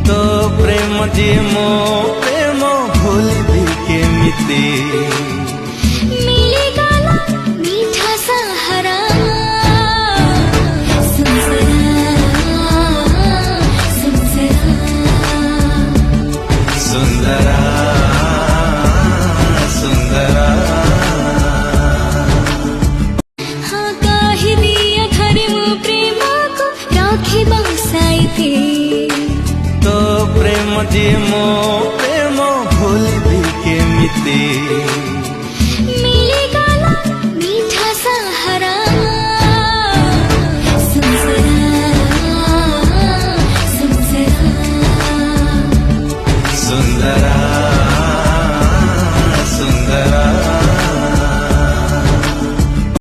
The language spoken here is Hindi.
तो प्रेम जी मो प्रेम भूल भी केमिति मिलिगला मीठा सहारा सुंदरा सुंदरा हाँ कही दिया घरे वो प्रेम को राखी बसाई थी। तो प्रेम जी मो प्रेम भूल भी केमिति मिलिगला मीठा सहारा